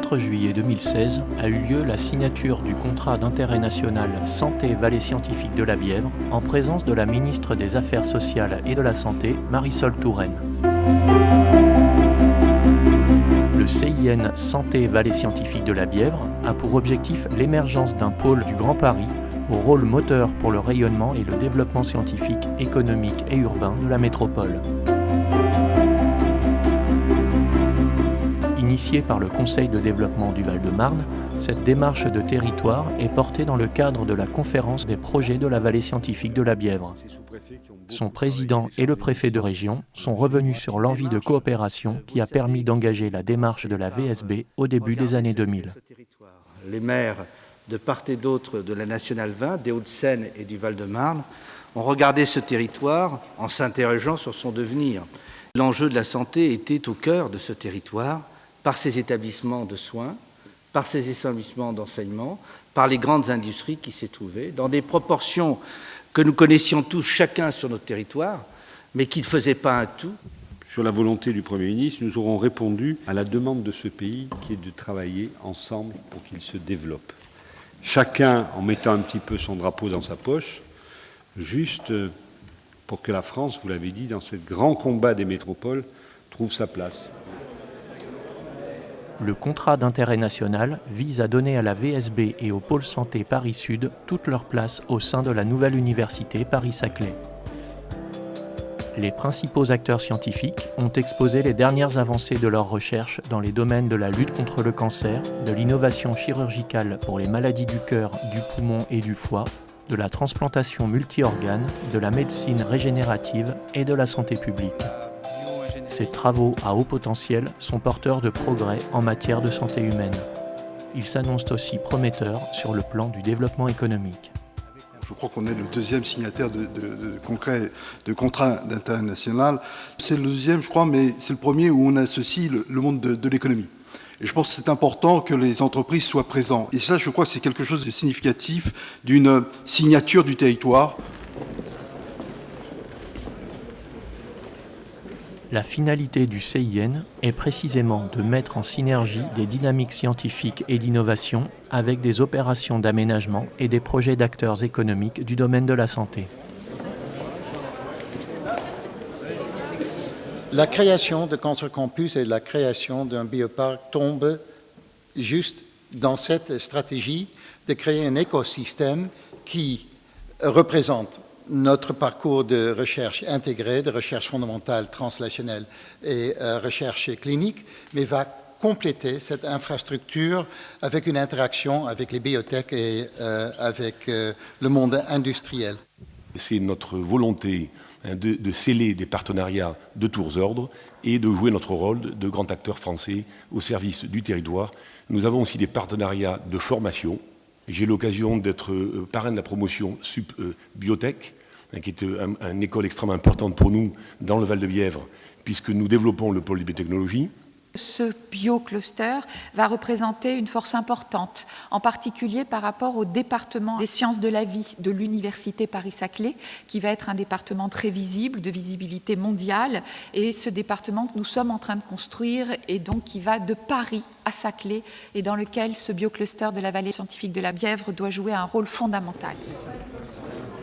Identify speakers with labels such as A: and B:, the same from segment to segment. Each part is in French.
A: 4 juillet 2016 a eu lieu la signature du contrat d'intérêt national Santé Vallée Scientifique de la Bièvre en présence de la ministre des Affaires sociales et de la Santé, Marisol Touraine. Le CIN Santé Vallée Scientifique de la Bièvre a pour objectif l'émergence d'un pôle du Grand Paris au rôle moteur pour le rayonnement et le développement scientifique, économique et urbain de la métropole. Initiée par le Conseil de développement du Val-de-Marne, cette démarche de territoire est portée dans le cadre de la conférence des projets de la Vallée Scientifique de la Bièvre. Son président et le préfet de région sont revenus sur l'envie de coopération qui a permis d'engager la démarche de la VSB au début des années 2000.
B: Les maires de part et d'autre de la Nationale 20, des Hauts-de-Seine et du Val-de-Marne, ont regardé ce territoire en s'interrogeant sur son devenir. L'enjeu de la santé était au cœur de ce territoire, par ses établissements de soins, par ses établissements d'enseignement, par les grandes industries qui s'y trouvaient, dans des proportions que nous connaissions tous chacun sur notre territoire, mais qui ne faisaient pas un tout.
C: Sur la volonté du Premier ministre, nous aurons répondu à la demande de ce pays qui est de travailler ensemble pour qu'il se développe. Chacun en mettant un petit peu son drapeau dans sa poche, juste pour que la France, vous l'avez dit, dans ce grand combat des métropoles, trouve sa place.
A: Le contrat d'intérêt national vise à donner à la VSB et au pôle santé Paris-Sud toute leur place au sein de la nouvelle université Paris-Saclay. Les principaux acteurs scientifiques ont exposé les dernières avancées de leurs recherches dans les domaines de la lutte contre le cancer, de l'innovation chirurgicale pour les maladies du cœur, du poumon et du foie, de la transplantation multi-organes, de la médecine régénérative et de la santé publique. Ces travaux à haut potentiel sont porteurs de progrès en matière de santé humaine. Ils s'annoncent aussi prometteurs sur le plan du développement économique.
D: Je crois qu'on est le deuxième signataire de contrat d'intérêt national. C'est le deuxième, je crois, mais c'est le premier où on associe le monde de l'économie. Et je pense que c'est important que les entreprises soient présentes. Et ça, je crois que c'est quelque chose de significatif d'une signature du territoire.
A: La finalité du CIN est précisément de mettre en synergie des dynamiques scientifiques et d'innovation avec des opérations d'aménagement et des projets d'acteurs économiques du domaine de la santé.
E: La création de Cancer Campus et la création d'un bioparc tombent juste dans cette stratégie de créer un écosystème qui représente notre parcours de recherche intégrée, de recherche fondamentale, translationnelle et recherche clinique, mais va compléter cette infrastructure avec une interaction avec les biotech et avec le monde industriel.
F: C'est notre volonté de sceller des partenariats de tous ordres et de jouer notre rôle de grand acteur français au service du territoire. Nous avons aussi des partenariats de formation. J'ai l'occasion d'être parrain de la promotion Biotech, qui est une école extrêmement importante pour nous dans le Val-de-Bièvre, puisque nous développons le pôle de biotechnologie.
G: Ce biocluster va représenter une force importante, en particulier par rapport au département des sciences de la vie de l'université Paris-Saclay, qui va être un département très visible, de visibilité mondiale, et ce département que nous sommes en train de construire, et donc qui va de Paris à Saclay, et dans lequel ce biocluster de la Vallée Scientifique de la Bièvre doit jouer un rôle fondamental.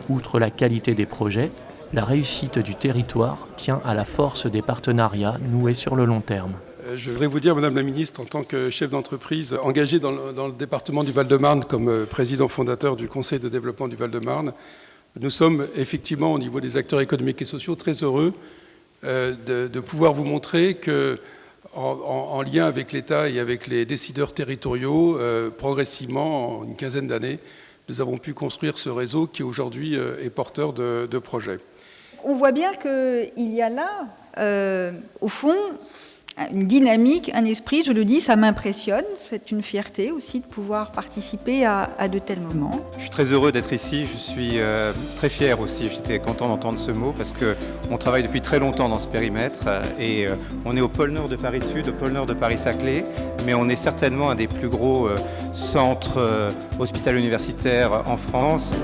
A: Outre la qualité des projets, la réussite du territoire tient à la force des partenariats noués sur le long terme.
H: Je voudrais vous dire, Madame la Ministre, en tant que chef d'entreprise engagé dans le département du Val-de-Marne comme président fondateur du Conseil de développement du Val-de-Marne, nous sommes effectivement au niveau des acteurs économiques et sociaux très heureux de pouvoir vous montrer que, en lien avec l'État et avec les décideurs territoriaux, progressivement, en une quinzaine d'années, nous avons pu construire ce réseau qui aujourd'hui est porteur de projets.
I: On voit bien qu'il y a là, au fond, une dynamique, un esprit, je le dis, ça m'impressionne. C'est une fierté aussi de pouvoir participer à de tels moments.
J: Je suis très heureux d'être ici, je suis très fier aussi. J'étais content d'entendre ce mot parce qu'on travaille depuis très longtemps dans ce périmètre et on est au pôle nord de Paris-Sud, au pôle nord de Paris-Saclay, mais on est certainement un des plus gros centres hospitalo-universitaires en France.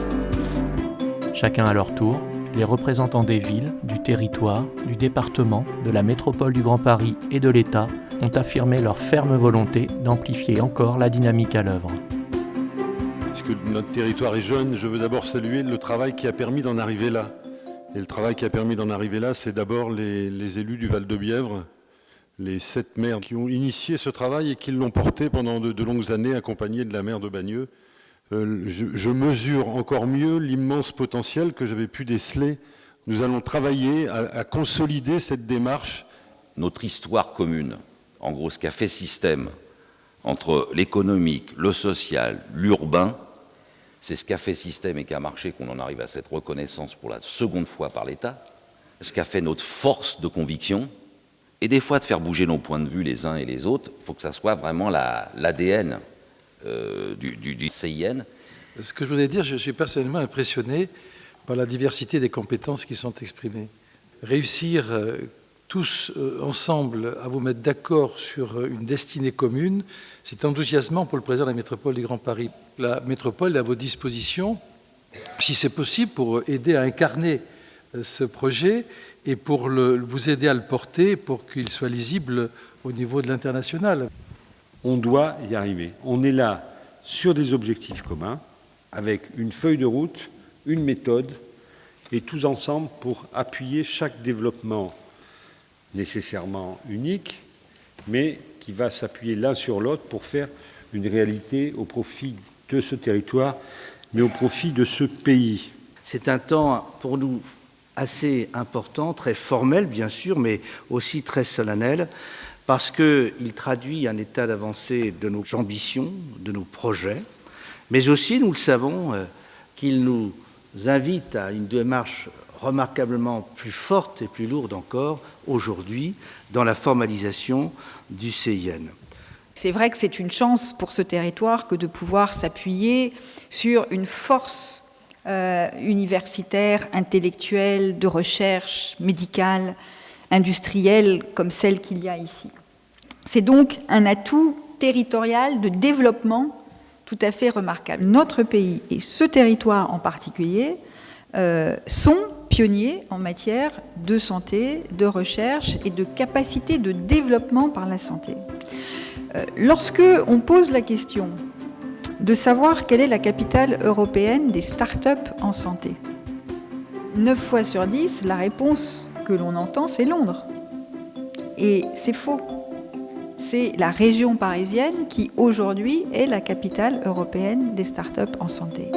A: Chacun à leur tour, les représentants des villes, du territoire, du département, de la métropole du Grand Paris et de l'État ont affirmé leur ferme volonté d'amplifier encore la dynamique à l'œuvre.
K: Puisque notre territoire est jeune, je veux d'abord saluer le travail qui a permis d'en arriver là. Et le travail qui a permis d'en arriver là, c'est d'abord les élus du Val-de-Bièvre, les 7 maires qui ont initié ce travail et qui l'ont porté pendant de longues années, accompagnés de la maire de Bagneux. Je mesure encore mieux l'immense potentiel que j'avais pu déceler. Nous allons travailler à consolider cette démarche.
L: Notre histoire commune, en gros ce qu'a fait système entre l'économique, le social, l'urbain, c'est ce qu'a fait système et qui a marché qu'on en arrive à cette reconnaissance pour la seconde fois par l'État, ce qu'a fait notre force de conviction, et des fois de faire bouger nos points de vue les uns et les autres, il faut que ça soit vraiment l'ADN du CIN.
M: Ce que je voudrais dire, je suis personnellement impressionné par la diversité des compétences qui sont exprimées. Réussir tous ensemble à vous mettre d'accord sur une destinée commune, c'est enthousiasmant pour le président de la métropole du Grand Paris. La métropole est à vos dispositions, si c'est possible, pour aider à incarner ce projet et pour vous aider à le porter pour qu'il soit lisible au niveau de l'international.
C: On doit y arriver. On est là sur des objectifs communs, avec une feuille de route, une méthode, et tous ensemble pour appuyer chaque développement nécessairement unique, mais qui va s'appuyer l'un sur l'autre pour faire une réalité au profit de ce territoire, mais au profit de ce pays.
B: C'est un temps pour nous assez important, très formel bien sûr, mais aussi très solennel, parce qu'il traduit un état d'avancée de nos ambitions, de nos projets, mais aussi, nous le savons, qu'il nous invite à une démarche remarquablement plus forte et plus lourde encore aujourd'hui dans la formalisation du CIN.
I: C'est vrai que c'est une chance pour ce territoire que de pouvoir s'appuyer sur une force universitaire, intellectuelle, de recherche, médicale, industrielle comme celle qu'il y a ici. C'est donc un atout territorial de développement tout à fait remarquable. Notre pays et ce territoire en particulier sont pionniers en matière de santé, de recherche et de capacité de développement par la santé. Lorsque on pose la question de savoir quelle est la capitale européenne des start-up en santé, 9 fois sur 10, la réponse que l'on entend, c'est Londres. Et c'est faux. C'est la région parisienne qui, aujourd'hui, est la capitale européenne des start-up en santé.